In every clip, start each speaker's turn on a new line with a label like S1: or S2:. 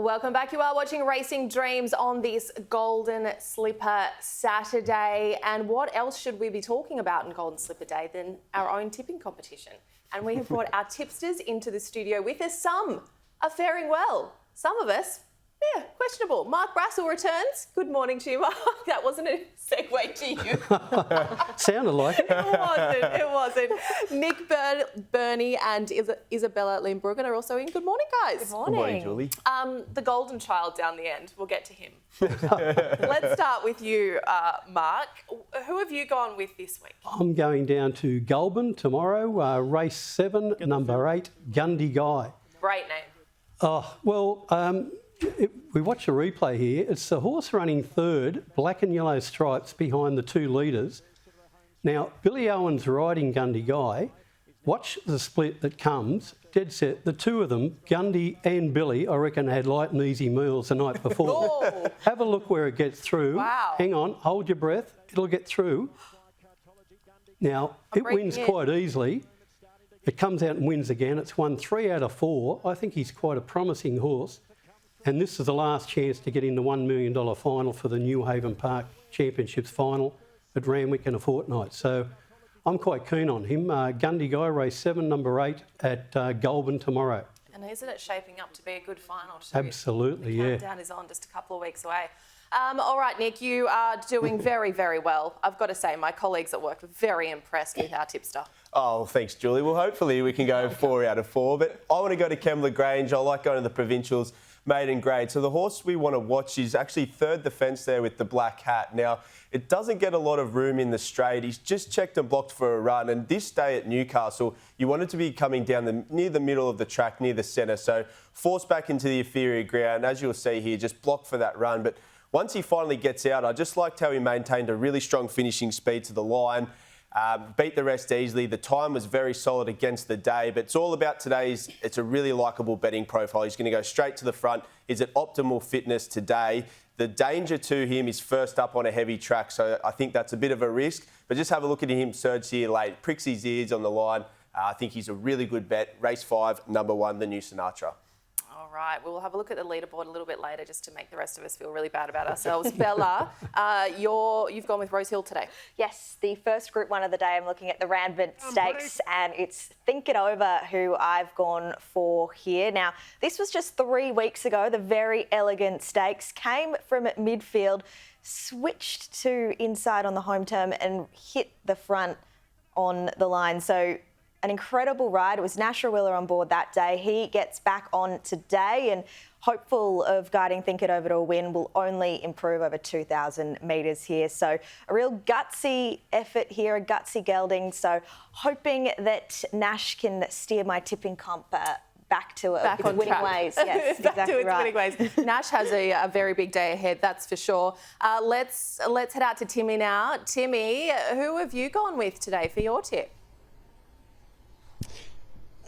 S1: Welcome back. You are watching Racing Dreams on this Golden Slipper Saturday. And what else should we be talking about in Golden Slipper Day than our own tipping competition? And we have brought our tipsters into the studio with us. Some are faring well. Some of us, questionable. Mark Brassel returns. Good morning to you, Mark. That wasn't a segue to you.
S2: Sounded like it.
S1: It wasn't. Nick Burney and Isabella Lindbruggen are also in. Good morning, guys.
S3: Good morning. Good morning, Julie.
S1: The golden child down the end. We'll get to him. Let's start with you, Mark. Who have you gone with this week?
S2: I'm going down to Goulburn tomorrow, race 7, number 8, Gundy Guy.
S1: Great name.
S2: Oh, well, we watch a replay here. It's the horse running third, black and yellow stripes behind the 2 leaders. Now, Billy Owen's riding Gundy Guy. Watch the split that comes. Dead set. The 2 of them, Gundy and Billy, I reckon had light and easy meals the night before. Have a look where it gets through.
S1: Wow.
S2: Hang on, hold your breath. It'll get through. Now, it wins quite easily. It comes out and wins again. It's won 3 out of 4. I think he's quite a promising horse. And this is the last chance to get in the $1 million final for the New Haven Park Championships final at Randwick in a fortnight. So I'm quite keen on him. Gundy Guy, race 7, number 8 at Goulburn tomorrow.
S1: And isn't it shaping up to be a good final too?
S2: Absolutely,
S1: the countdown is on, just a couple of weeks away. All right, Nick, you are doing very, very well. I've got to say, my colleagues at work were very impressed with our tipster.
S3: Oh, thanks, Julie. Well, hopefully we can go 4 out of 4. But I want to go to Kembla Grange. I like going to the provincials, maiden grade. So the horse we want to watch is actually third defence there with the black hat. Now, it doesn't get a lot of room in the straight. He's just checked and blocked for a run. And this day at Newcastle, you want it to be coming down near the middle of the track, near the centre. So forced back into the inferior ground. As you'll see here, just blocked for that run. But once he finally gets out, I just liked how he maintained a really strong finishing speed to the line. Beat the rest easily. The time was very solid against the day, but it's all about today's. It's a really likeable betting profile. He's going to go straight to the front. Is at optimal fitness today. The danger to him is first up on a heavy track, so I think that's a bit of a risk. But just have a look at him surge here late. Pricks his ears on the line. I think he's a really good bet. Race 5, number 1, the New Sinatra.
S1: All right, we'll have a look at the leaderboard a little bit later just to make the rest of us feel really bad about ourselves. Bella, you've gone with Rose Hill today.
S4: Yes, the first Group 1 of the day. I'm looking at the Randwick Stakes and it's Think It Over who I've gone for here. Now, this was just 3 weeks ago. The Very Elegant Stakes came from midfield, switched to inside on the home term and hit the front on the line. So an incredible ride. It was Nash Rawiller on board that day. He gets back on today and hopeful of guiding Think It Over to a win, will only improve over 2,000 metres here. So a real gutsy effort here, a gutsy gelding. So hoping that Nash can steer my tipping comp back to its winning
S1: track.
S4: ways. Yes,
S1: back
S4: exactly
S1: to its
S4: right.
S1: winning ways. Nash has a very big day ahead, that's for sure. Let's head out to Timmy now. Timmy, who have you gone with today for your tip?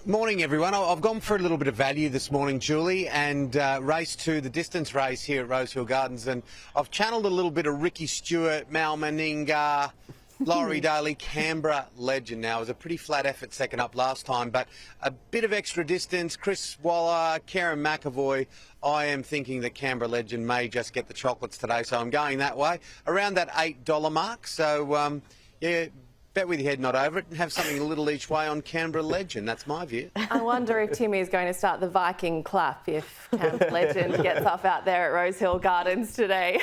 S5: Morning, everyone. I've gone for a little bit of value this morning, Julie, and race 2, the distance race here at Rosehill Gardens, and I've channelled a little bit of Ricky Stewart, Mal Meninga, Laurie Daly, Canberra Legend. Now, it was a pretty flat effort second up last time, but a bit of extra distance. Chris Waller, Karen McAvoy. I am thinking that Canberra Legend may just get the chocolates today, so I'm going that way, around that $8 mark. So, yeah. Bet with your head not over it and have something a little each way on Canberra Legend. That's my view.
S1: I wonder if Timmy is going to start the Viking clap if Canberra Legend gets up out there at Rosehill Gardens today.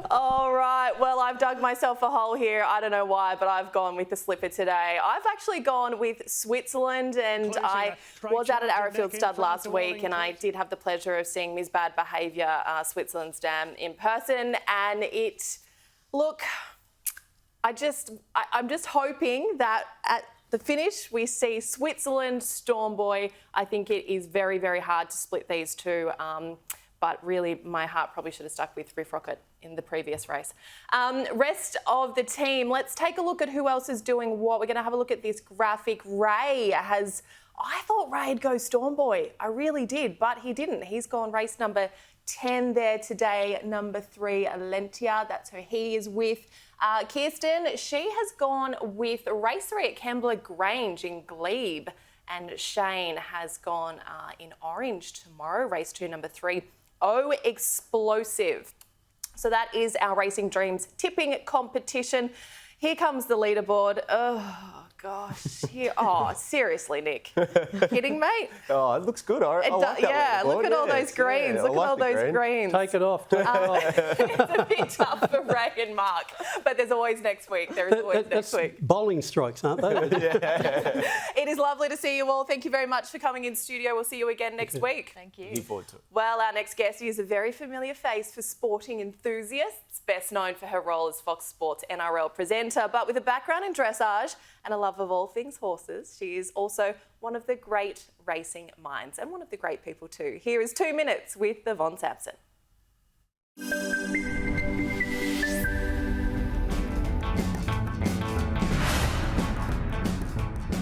S1: All right, well, I've dug myself a hole here. I don't know why, but I've gone with the slipper today. I've actually gone with Switzerland, and I was out at Arrowfield Stud last week, and I did have the pleasure of seeing Ms. Bad Behaviour, Switzerland's Dam, in person, and I'm just hoping that at the finish we see Switzerland, Stormboy. I think it is very, very hard to split these two. But really, my heart probably should have stuck with Riff Rocket in the previous race. Rest of the team, let's take a look at who else is doing what. We're going to have a look at this graphic. I thought Ray'd go Stormboy. I really did, but he didn't. He's gone race number 10 there today, number 3, Alentia. That's who he is with. Kirsten, she has gone with race 3 at Kembla Grange in Glebe. And Shane has gone in orange tomorrow, race 2, number 3. Oh, Explosive. So that is our Racing Dreams tipping competition. Here comes the leaderboard. Oh, gosh. Seriously, Nick. You kidding, mate?
S3: Oh, it looks good. I like that
S1: yeah, look at all those greens. Look at all those greens.
S2: Take it off. Take it off.
S1: It's a bit tough for Ray and Mark, but there's always next week. There is always next week.
S2: Bowling strikes, aren't they?
S1: It is lovely to see you all. Thank you very much for coming in studio. We'll see you again next week.
S4: Thank you.
S3: Looking forward to it.
S1: Well, our next guest is a very familiar face for sporting enthusiasts, best known for her role as Fox Sports NRL presenter, but with a background in dressage and a love of all things horses. She is also one of the great racing minds and one of the great people too. Here is 2 minutes with Yvonne Sampson.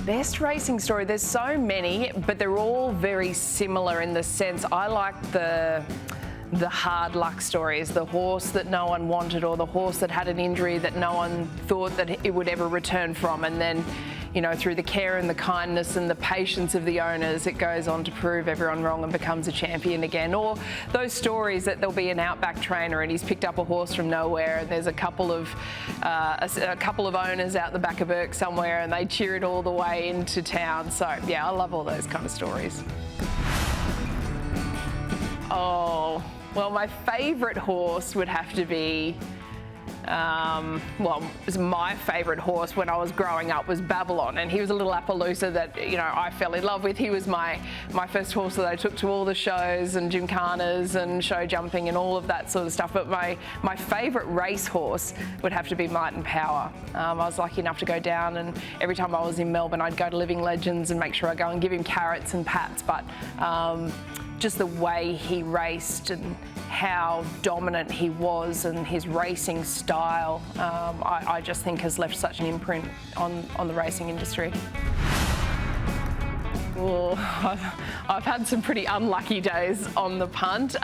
S1: Best racing story. There's so many, but they're all very similar in the sense I like the hard luck stories, the horse that no one wanted or the horse that had an injury that no one thought that it would ever return from, and then, you know, through the care and the kindness and the patience of the owners, it goes on to prove everyone wrong and becomes a champion again. Or those stories that there'll be an outback trainer and he's picked up a horse from nowhere and there's a couple of owners out the back of Burke somewhere and they cheer it all the way into town. So yeah, I love all those kind of stories. Oh, well, my favourite horse would have to be, my favourite horse when I was growing up was Babylon, and he was a little Appaloosa that, you know, I fell in love with. He was my first horse that I took to all the shows and gymkhanas and show jumping and all of that sort of stuff. But my favourite race horse would have to be Might and Power. I was lucky enough to go down, and every time I was in Melbourne, I'd go to Living Legends and make sure I go and give him carrots and pats. But just the way he raced and how dominant he was and his racing style, I just think has left such an imprint on the racing industry. Oh, I've had some pretty unlucky days on the punt.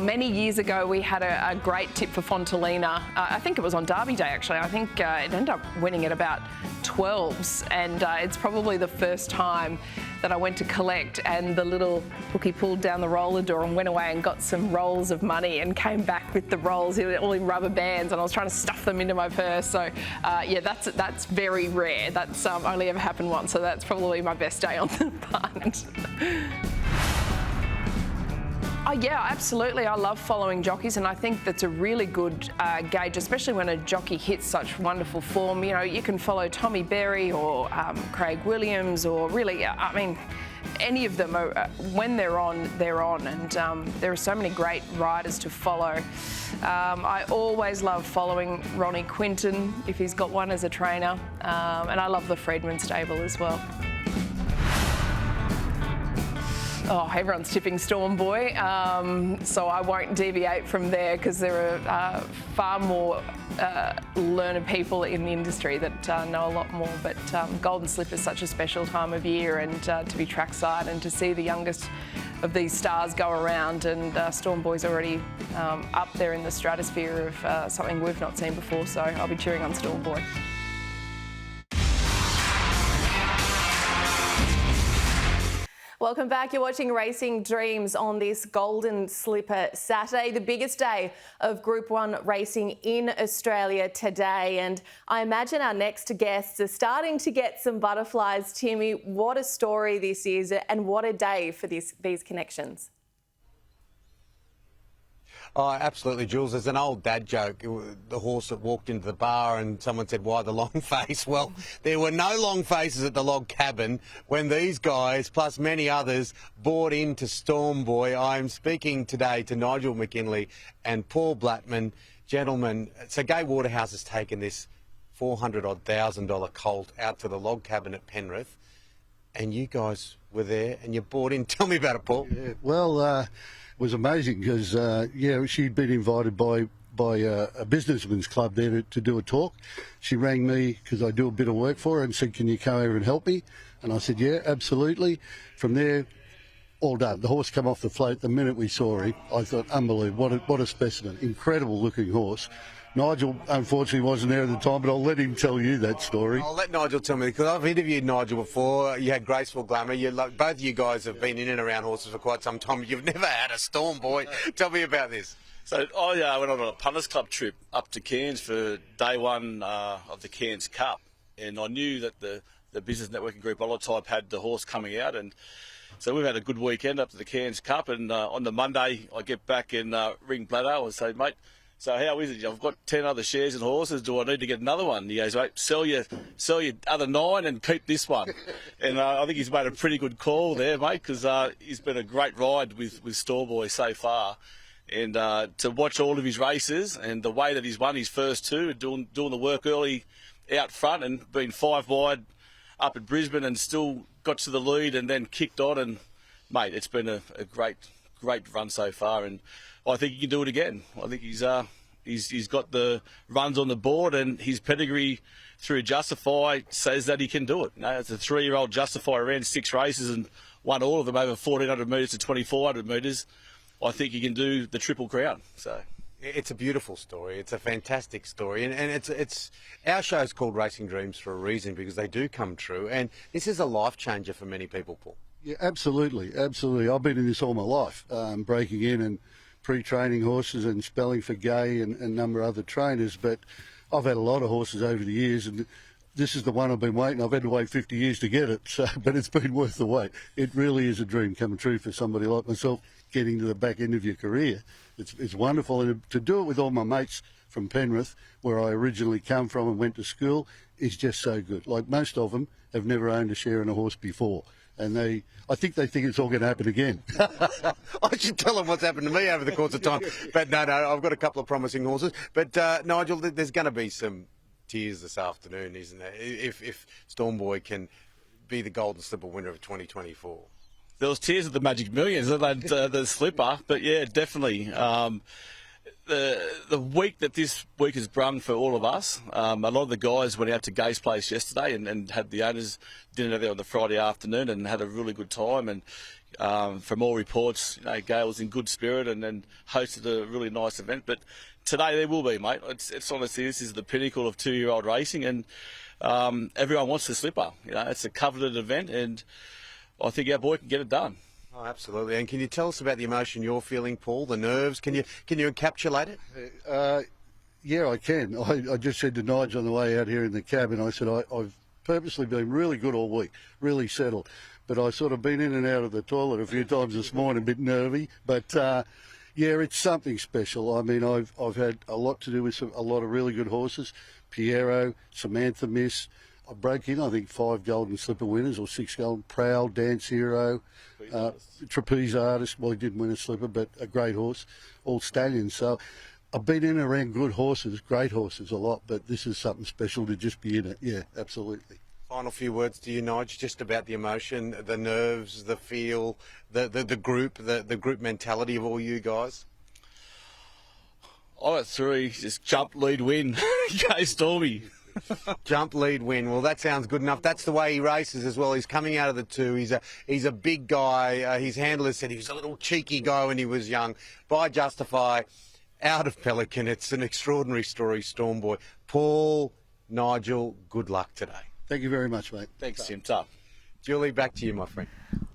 S1: Many years ago we had a great tip for Fontalina. I think it was on Derby Day actually. I think it ended up winning at about 12s, and it's probably the first time that I went to collect and the little bookie pulled down the roller door and went away and got some rolls of money and came back with the rolls all in rubber bands, and I was trying to stuff them into my purse. So yeah, that's very rare. That's only ever happened once, so that's probably my best day on the punt. Oh, yeah, absolutely. I love following jockeys, and I think that's a really good gauge, especially when a jockey hits such wonderful form. You know, you can follow Tommy Berry or Craig Williams, or really, I mean, any of them. When they're on, and there are so many great riders to follow. I always love following Ronnie Quinton if he's got one as a trainer, and I love the Freedman stable as well. Oh, everyone's tipping Storm Boy, so I won't deviate from there because there are far more learned people in the industry that know a lot more. But Golden Slip is such a special time of year, and to be trackside and to see the youngest of these stars go around, and Storm Boy's already up there in the stratosphere of something we've not seen before, so I'll be cheering on Storm Boy. Welcome back. You're watching Racing Dreams on this Golden Slipper Saturday, the biggest day of Group 1 racing in Australia today. And I imagine our next guests are starting to get some butterflies. Timmy, what a story this is, and what a day for these connections.
S5: Oh, absolutely, Jules. There's an old dad joke, the horse that walked into the bar and someone said, why the long face? Well, there were no long faces at the log cabin when these guys, plus many others, bought into Storm Boy. I'm speaking today to Nigel McKinley and Paul Blattman. Gentlemen, so Gay Waterhouse has taken this $400,000 colt out to the log cabin at Penrith, and you guys were there and you bought in. Tell me about it, Paul.
S6: Yeah, well, was amazing because, she'd been invited by a businessman's club there to do a talk. She rang me because I do a bit of work for her and said, can you come over and help me? And I said, yeah, absolutely. From there, all done. The horse came off the float the minute we saw him. I thought, unbelievable, what a specimen. Incredible looking horse. Nigel, unfortunately, wasn't there at the time, but I'll let him tell you that story.
S5: I'll let Nigel tell me, because I've interviewed Nigel before. You had Graceful Glamour. Both of you guys have been in and around horses for quite some time. You've never had a Storm Boy. Tell me about this.
S7: So I went on a punters club trip up to Cairns for day one of the Cairns Cup, and I knew that the business networking group Olotype had the horse coming out, and so we've had a good weekend up to the Cairns Cup. And on the Monday I get back and ring Bladdo and say, mate, so how is it? I've got 10 other shares in horses. Do I need to get another one? He goes, mate, sell your other 9 and keep this one. And I think he's made a pretty good call there, mate, because he's been a great ride with Stormboy so far. And to watch all of his races and the way that he's won his first 2, doing the work early out front and being 5 wide up at Brisbane and still got to the lead and then kicked on. And, mate, it's been a great run so far. And I think he can do it again. I think he's got the runs on the board, and his pedigree through Justify says that he can do it. You know, it's a 3-year-old Justify, ran 6 races and won all of them over 1,400 metres to 2,400 metres. I think he can do the Triple Crown. So
S5: it's a beautiful story. It's a fantastic story, and it's our show's called Racing Dreams for a reason, because they do come true. And this is a life changer for many people, Paul.
S6: Yeah, absolutely. I've been in this all my life, breaking in and pre-training horses and spelling for Gay and a number of other trainers. But I've had a lot of horses over the years, and this is the one I've been waiting. I've had to wait 50 years to get it, but it's been worth the wait. It really is a dream coming true for somebody like myself, getting to the back end of your career. It's wonderful, and to do it with all my mates from Penrith, where I originally come from and went to school, is just so good. Like, most of them have never owned a share in a horse before, and I think they think it's all going to happen again.
S5: I should tell them what's happened to me over the course of time. But no, I've got a couple of promising horses. But Nigel, there's going to be some tears this afternoon, isn't there? If Stormboy can be the Golden Slipper winner of 2024.
S7: there was tears of the Magic Millions, the slipper, but yeah, definitely. The week that this week has brung for all of us, a lot of the guys went out to Gay's Place yesterday and had the owners dinner there on the Friday afternoon and had a really good time. And from all reports, Gay was in good spirit and hosted a really nice event. But today there will be, mate. It's honestly, this is the pinnacle of two-year-old racing, and everyone wants the slipper. It's a coveted event, and I think our boy can get it done.
S5: Oh, absolutely. And can you tell us about the emotion you're feeling, Paul, the nerves? Can you encapsulate it?
S6: Yeah, I can. I just said to Nigel on the way out here in the cabin, I said, I've purposely been really good all week, really settled. But I've sort of been in and out of the toilet a few times this morning, a bit nervy. But, yeah, it's something special. I mean, I've had a lot to do with a lot of really good horses. Piero, Samantha Miss. I broke in, I think, 5 Golden Slipper winners or 6 Golden. Prowl, Dance Hero, Trapeze Artist. Well, he didn't win a slipper, but a great horse. All stallions. So I've been in and around good horses, great horses a lot, but this is something special to just be in it. Yeah, absolutely.
S5: Final few words to you, Nige, just about the emotion, the nerves, the feel, the group mentality of all you guys.
S7: I got 3, just jump, lead, win. Go Stormy.
S5: Jump, lead, win. Well, that sounds good enough. That's the way he races as well. He's coming out of the 2. He's a big guy. His handler said he was a little cheeky guy when he was young. By Justify, out of Pelican. It's an extraordinary story, Stormboy. Paul, Nigel, good luck today.
S6: Thank you very much, mate.
S7: Thanks, Tim. Tough.
S5: Julie, back to you, my friend.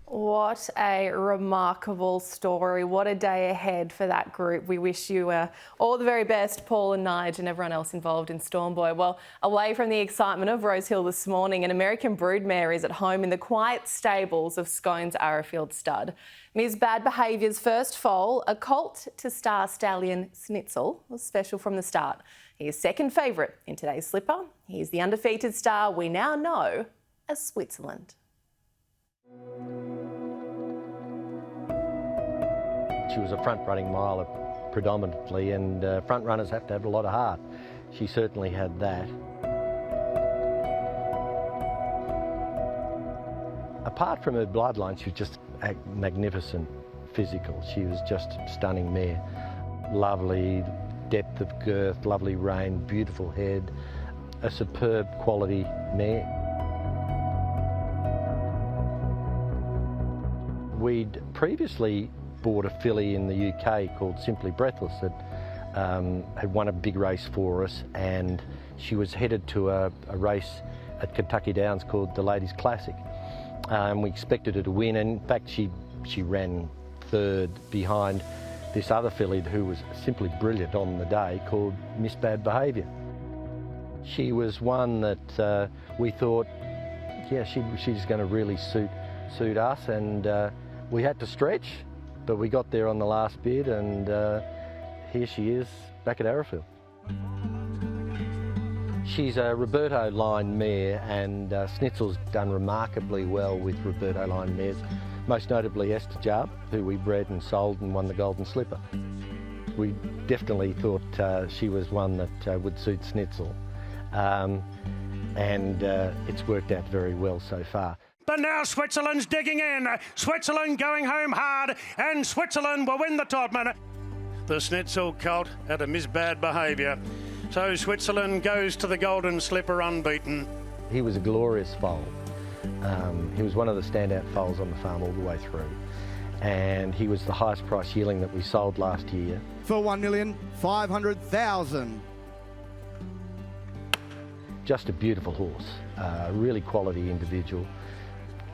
S1: What a remarkable story. What a day ahead for that group. We wish you all the very best, Paul and Nige and everyone else involved in Stormboy. Well, away from the excitement of Rosehill this morning, an American broodmare is at home in the quiet stables of Scones Arrowfield Stud. Ms. Bad Behaviour's first foal, a colt to star stallion Snitzel, was special from the start. He is second favourite in today's slipper. He is the undefeated star we now know as Switzerland.
S8: She was a front-running miler predominantly, and front runners have to have a lot of heart. She certainly had that. Apart from her bloodline, she was just a magnificent physical. She was just a stunning mare. Lovely depth of girth, lovely rein, beautiful head, a superb quality mare. We'd previously bought a filly in the UK called Simply Breathless that had won a big race for us, and she was headed to a race at Kentucky Downs called the Ladies Classic. We expected her to win, and in fact she ran third behind this other filly who was simply brilliant on the day, called Miss Bad Behaviour. She was one that we thought, yeah, she's going to really suit us, and we had to stretch, but we got there on the last bid, and here she is back at Arrowfield. She's a Roberto line mare, and Snitzel's done remarkably well with Roberto line mares, most notably Esther Jarb, who we bred and sold and won the Golden Slipper. We definitely thought she was one that would suit Snitzel, and it's worked out very well so far.
S9: But now Switzerland's digging in. Switzerland going home hard, and Switzerland will win the Todman. The Snitzel colt had a Miss Bad Behaviour, so Switzerland goes to the Golden Slipper unbeaten.
S8: He was a glorious foal. He was one of the standout foals on the farm all the way through, and he was the highest price yearling that we sold last year.
S10: For $1,500,000.
S8: Just a beautiful horse, really quality individual,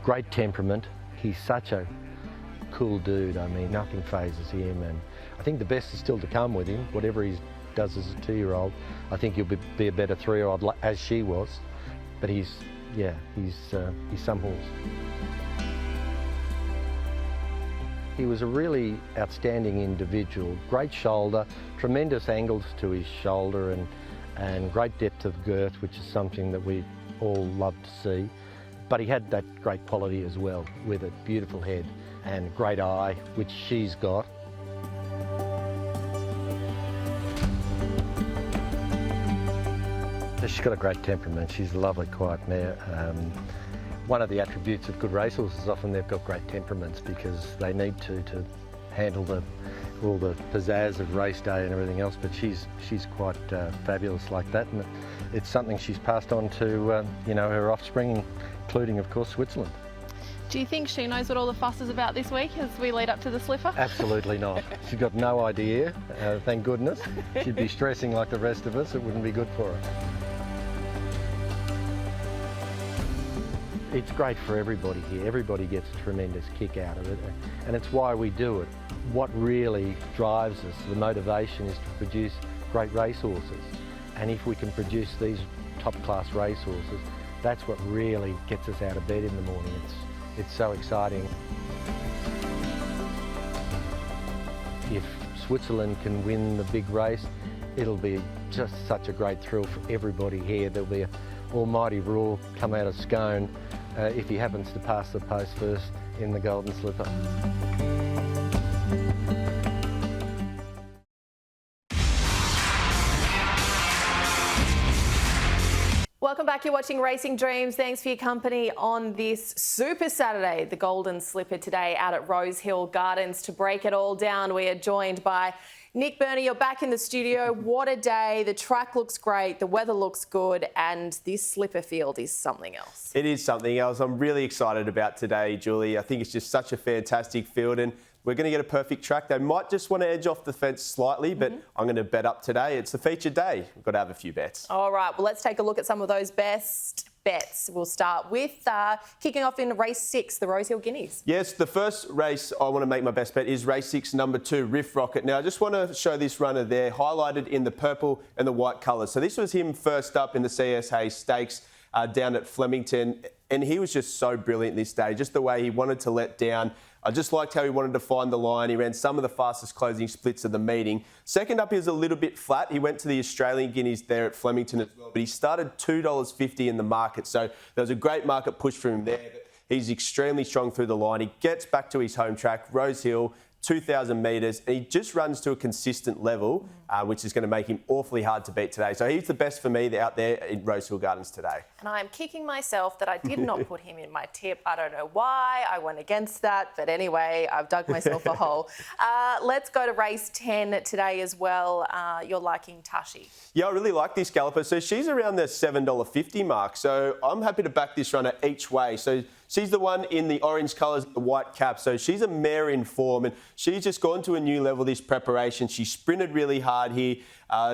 S8: great temperament. He's such a cool dude. I mean, nothing phases him, and I think the best is still to come with him. Whatever he does as a 2-year-old, I think he'll be a better 3-year-old as she was. But he's some horse. He was a really outstanding individual. Great shoulder, tremendous angles to his shoulder, and great depth of girth, which is something that we all love to see. But he had that great quality as well, with a beautiful head and great eye, which she's got. She's got a great temperament. She's a lovely, quiet mare. One of the attributes of good racehorses is often they've got great temperaments, because they need to handle all the pizzazz of race day and everything else. But she's quite fabulous like that, and it's something she's passed on to her offspring, including, of course, Switzerland.
S11: Do you think she knows what all the fuss is about this week as we lead up to the slipper?
S8: Absolutely not. She's got no idea, thank goodness. She'd be stressing like the rest of us. It wouldn't be good for her. It's great for everybody here. Everybody gets a tremendous kick out of it, and it's why we do it. What really drives us, the motivation, is to produce great racehorses. And if we can produce these top-class racehorses, that's what really gets us out of bed in the morning. It's so exciting. If Switzerland can win the big race, it'll be just such a great thrill for everybody here. There'll be an almighty roar come out of Scone if he happens to pass the post first in the Golden Slipper.
S1: Welcome back. You're watching Racing Dreams. Thanks for your company on this Super Saturday, the Golden Slipper today out at Rosehill Gardens. To break it all down, we are joined by Nick Burney. You're back in the studio. What a day. The track looks great. The weather looks good. And this slipper field is something else.
S3: It is something else. I'm really excited about today, Julie. I think it's just such a fantastic field, and we're going to get a perfect track. They might just want to edge off the fence slightly, but I'm going to bet up today. It's a feature day. We've got to have a few bets. All
S1: right. Well, let's take a look at some of those best bets. We'll start with kicking off in race 6, the Rosehill Guineas.
S3: Yes, the first race I want to make my best bet is race 6, number 2, Riff Rocket. Now, I just want to show this runner there, highlighted in the purple and the white colours. So this was him first up in the CS Hayes Stakes down at Flemington, and he was just so brilliant this day, just the way he wanted to let down. I just liked how he wanted to find the line. He ran some of the fastest closing splits of the meeting. Second up, he was a little bit flat. He went to the Australian Guineas there at Flemington as well, but he started $2.50 in the market. So there was a great market push for him there. But he's extremely strong through the line. He gets back to his home track, Rosehill, 2,000 metres, and he just runs to a consistent level, which is going to make him awfully hard to beat today. So he's the best for me out there in Rosehill Gardens today.
S1: And I'm kicking myself that I did not put him in my tip. I don't know why. I went against that. But anyway, I've dug myself a hole. Let's go to race 10 today as well. You're liking Tashi.
S3: Yeah, I really like this galloper. So she's around the $7.50 mark. So I'm happy to back this runner each way. So She's the one in the orange colours, the white cap. So she's a mare in form, and she's just gone to a new level this preparation. She sprinted really hard here.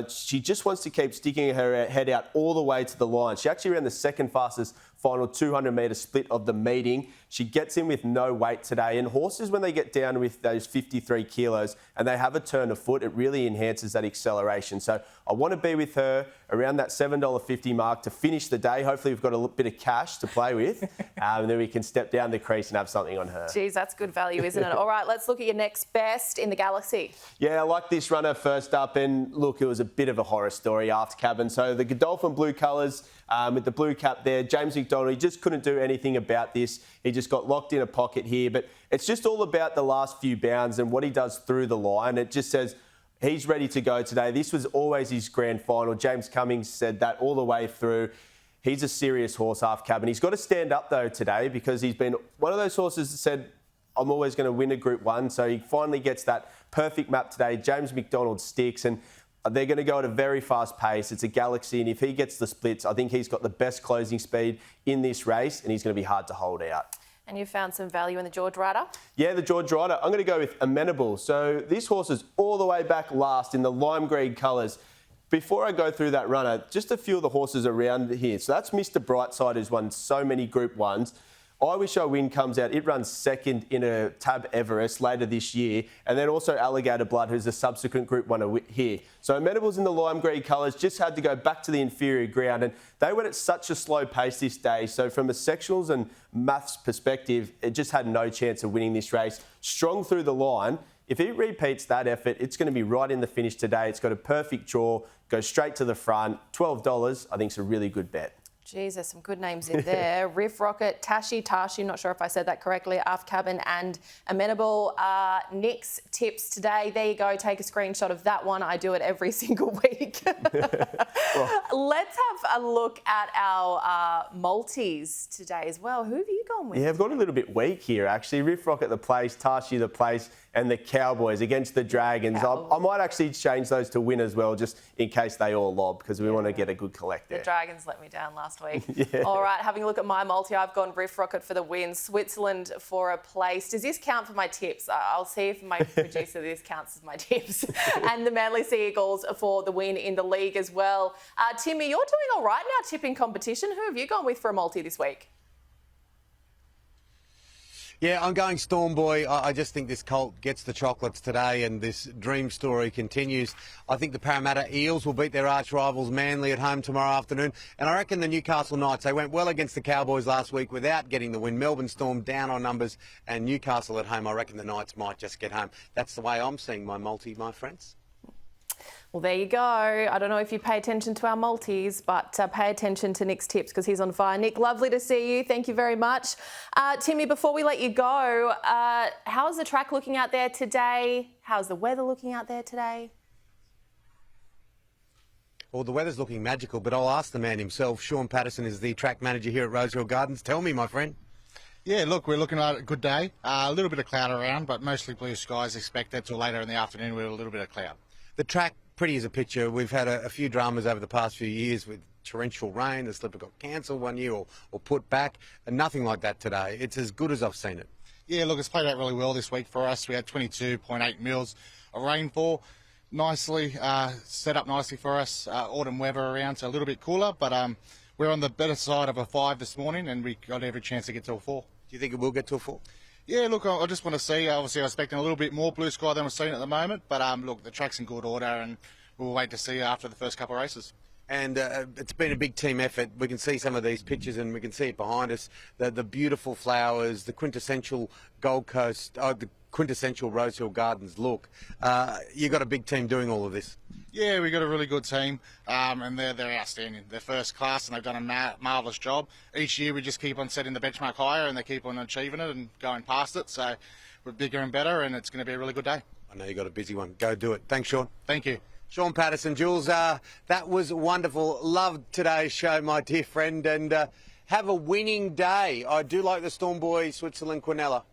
S3: She just wants to keep sticking her head out all the way to the line. She actually ran the second fastest final 200-metre split of the meeting. She gets in with no weight today. And horses, when they get down with those 53 kilos and they have a turn of foot, it really enhances that acceleration. So I want to be with her around that $7.50 mark to finish the day. Hopefully we've got a bit of cash to play with, and then we can step down the crease and have something on her.
S1: Geez, that's good value, isn't it? All right, let's look at your next best in the Galaxy.
S3: Yeah, I like this runner first up, and look, it was a bit of a horror story after cabin. So the Godolphin blue colours with the blue cap there, James McDonald, he just couldn't do anything about this. He just got locked in a pocket here, but it's just all about the last few bounds and what he does through the line. It just says he's ready to go today. This was always his grand final. James Cummings said that all the way through. He's a serious horse half cabin. He's got to stand up though today, because he's been one of those horses that said, I'm always going to win a Group 1. So he finally gets that perfect map today. James McDonald sticks, and they're going to go at a very fast pace. It's a Galaxy, and if he gets the splits, I think he's got the best closing speed in this race, and he's going to be hard to hold out.
S1: And you found some value in the George Rider?
S3: Yeah, the George Rider. I'm going to go with Amenable. So this horse is all the way back last in the lime green colours. Before I go through that runner, just a few of the horses around here. So that's Mr. Brightside, who's won so many Group 1s. I Wish I Win comes out. It runs second in a Tab Everest later this year. And then also Alligator Blood, who's a subsequent Group 1 here. So Amenable's in the lime green colours, just had to go back to the inferior ground. And they went at such a slow pace this day. So from a sectionals and maths perspective, it just had no chance of winning this race. Strong through the line. If it repeats that effort, it's going to be right in the finish today. It's got a perfect draw, goes straight to the front. $12, I think, is a really good bet.
S1: Geez, there's some good names in there. Riff Rocket, Tashi, not sure if I said that correctly, Aft Cabin and Amenable. Nick's tips today. There you go. Take a screenshot of that one. I do it every single week. Let's have a look at our multis today as well. Who have you gone with?
S3: Yeah, I've gone a little bit weak here, actually. Riff Rocket the place, Tashi the place, and the Cowboys against the Dragons. I might actually change those to win as well, just in case they all lob, because we want to get a good collect there.
S1: The Dragons let me down last week.
S3: Yeah.
S1: All right, having a look at my multi, I've gone Riff Rocket for the win, Switzerland for a place. Does this count for my tips? I'll see if my producer this counts as my tips. And the Manly Sea Eagles for the win in the league as well. Timmy, you're doing all right in our tipping competition. Who have you gone with for a multi this week?
S5: Yeah, I'm going Stormboy. I just think this colt gets the chocolates today, and this dream story continues. I think the Parramatta Eels will beat their arch rivals Manly at home tomorrow afternoon. And I reckon the Newcastle Knights, they went well against the Cowboys last week without getting the win. Melbourne Storm down on numbers, and Newcastle at home, I reckon the Knights might just get home. That's the way I'm seeing my multi, my friends.
S1: Well, there you go. I don't know if you pay attention to our multis, but pay attention to Nick's tips because he's on fire. Nick, lovely to see you. Thank you very much. Timmy, before we let you go, how's the track looking out there today? How's the weather looking out there today?
S5: Well, the weather's looking magical, but I'll ask the man himself. Sean Patterson is the track manager here at Rosehill Gardens. Tell me, my friend.
S10: Yeah, look, we're looking at a good day. A little bit of cloud around, but mostly blue skies expected till later in the afternoon with a little bit of cloud.
S5: The track, pretty as a picture. We've had a few dramas over the past few years with torrential rain. The slipper got cancelled one year or put back, and nothing like that today. It's as good as I've seen it. Yeah, look, it's played out really well this week for us. We had 22.8 mils of rainfall. Nicely, set up nicely for us. Autumn weather around, so a little bit cooler, but we're on the better side of a 5 this morning, and we got every chance to get to a 4. Do you think it will get to a 4?
S10: Yeah, look, I just want to see. Obviously, I'm expecting a little bit more blue sky than we're seeing at the moment. But look, the track's in good order, and we'll wait to see after the first couple of races.
S5: And it's been a big team effort. We can see some of these pictures, and we can see it behind us. The beautiful flowers, the quintessential Gold Coast, the quintessential Rosehill Gardens look. You've got a big team doing all of this.
S10: Yeah, we've got a really good team, and they're outstanding. They're first class, and they've done a marvellous job. Each year we just keep on setting the benchmark higher, and they keep on achieving it and going past it. So we're bigger and better, and it's going to be a really good day.
S5: I know you've got a busy one. Go do it. Thanks, Sean.
S10: Thank you.
S5: Sean Patterson, Jules, that was wonderful. Loved today's show, my dear friend, and have a winning day. I do like the Stormboy Switzerland Quinella.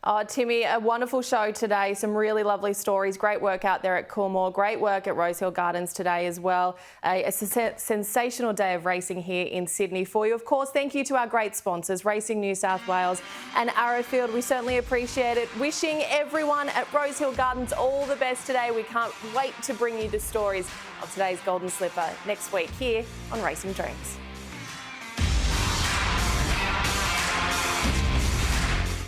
S1: Oh, Timmy, a wonderful show today. Some really lovely stories. Great work out there at Coolmore. Great work at Rosehill Gardens today as well. A sensational day of racing here in Sydney for you. Of course, thank you to our great sponsors, Racing New South Wales and Arrowfield. We certainly appreciate it. Wishing everyone at Rosehill Gardens all the best today. We can't wait to bring you the stories of today's Golden Slipper next week here on Racing Dreams.